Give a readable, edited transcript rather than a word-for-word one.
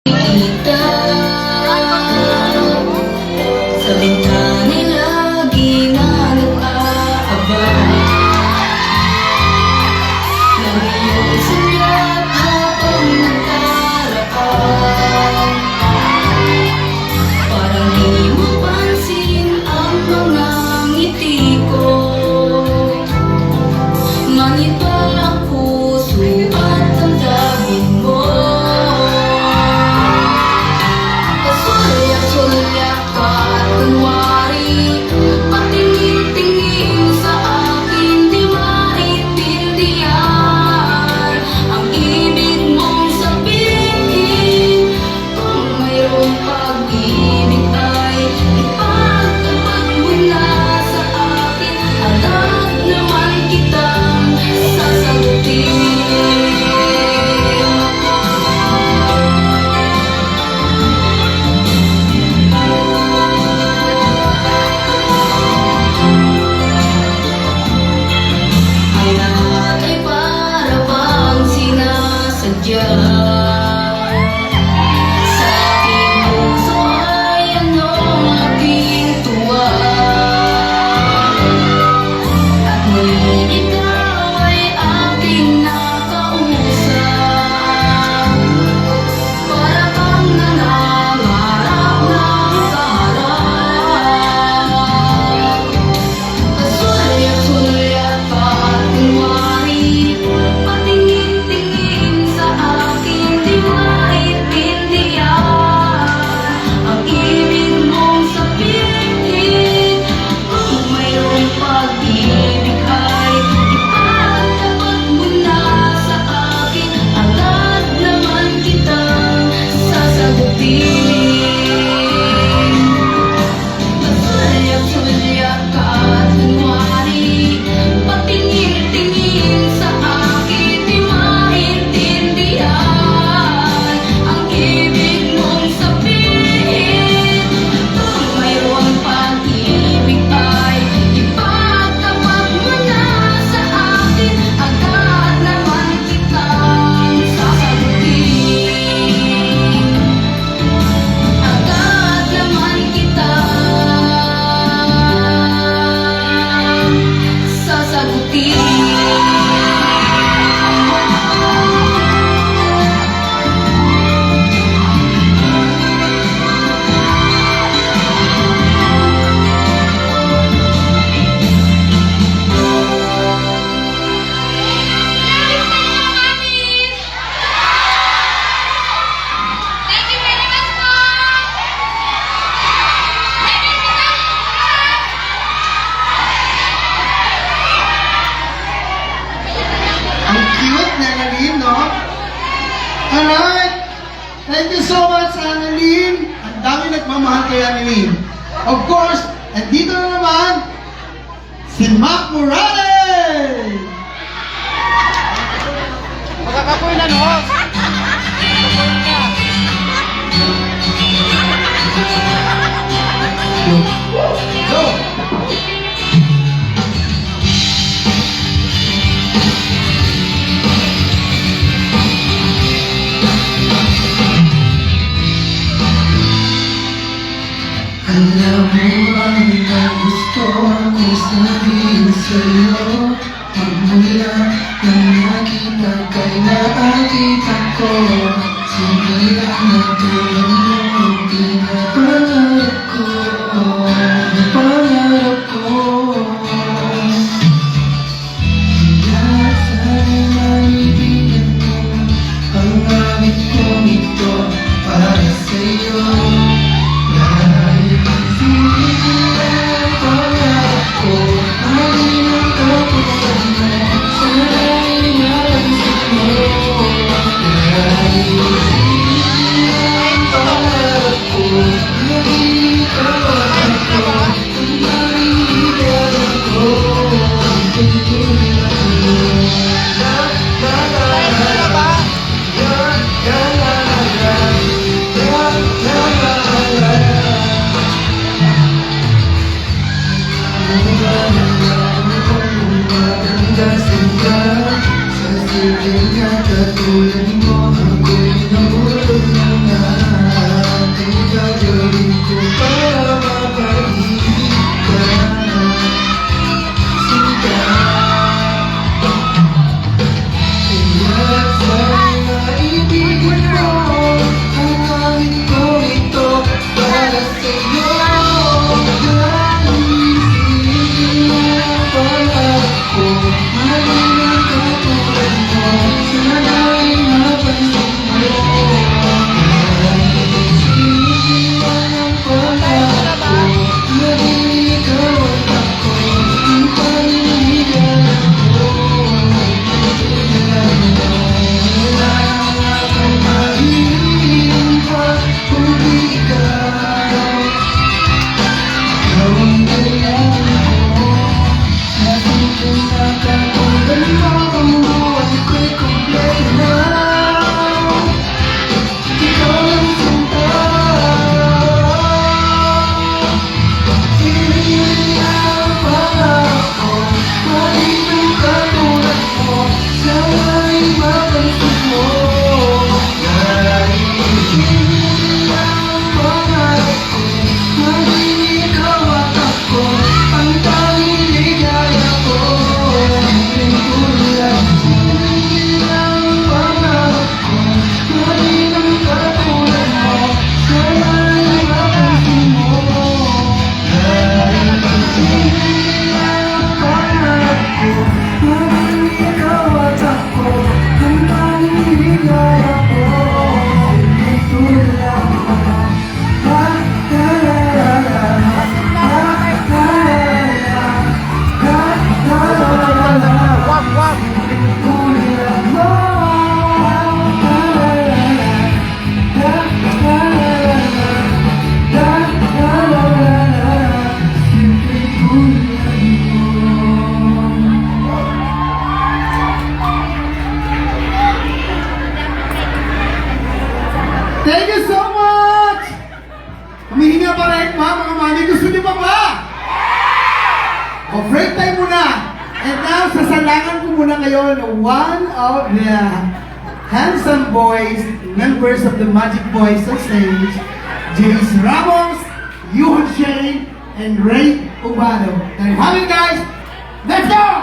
kita sa bintana lagi na nag-aabang ng iyong sulat habang nagdaraan. Parang di mo pansin ang mga ngiti ko, ngunit ang puso at damdamin mo. Sulyak ka at kunwari, patingin-tingin sa akin, di maintindihan ang ibig mong sabihin. Kung mayroong pag-ibig ay ipagtapat mo na sa akin, agad naman kitang sasagutin. Sadya sa aking puso ay anong aking tuwa, at muli ikaw ay aking nakausap. Para kang nangangarap ng kaharap, kasulyak-sulyak ka at kunwari, patingin-tingin sa akin, di maintindihan ang ibig mong sabihin. Kung mayroong pag-ibig ay ipagtapat mo na sa akin, agad naman kitang sasagutin. Masulyak-sulyak ka at kunwari, patingin-tingin sa akin, di maintindihan ang ibig mong sabihin. Kung mayroong pag-ibig ay ipagtapat mo na sa akin, agad naman kitang sasagutin. Agad naman kitang sasagutin. Ang cute na Annalyn, no? Alright! Thank you so much, Annalyn! Ang dami nagmamahal kay Annalyn. Of course, at dito na naman, si Mac Morales! Magkakapoy na, no? Go! Alam mo ang gusto kong sabihin sa'yo, magmula nang nakita kay nakita ko, sige lang na tulad mo, pinapangarap ko, pangarap ko. Lahat sa'yo maibigan mo, ang awit kong ito para sa'yo. Thank you. Wag, wag. Thank you so much! Humihinga pa rin mga mami. Gusto niyo pa ba? O, break time muna. And now, sasalangan ko muna kayo ng one of the handsome boys, members of the Magic Boys on stage, James Ramos, Yuhon Shane, and Ray Ubado. There you have it, guys. Let's go!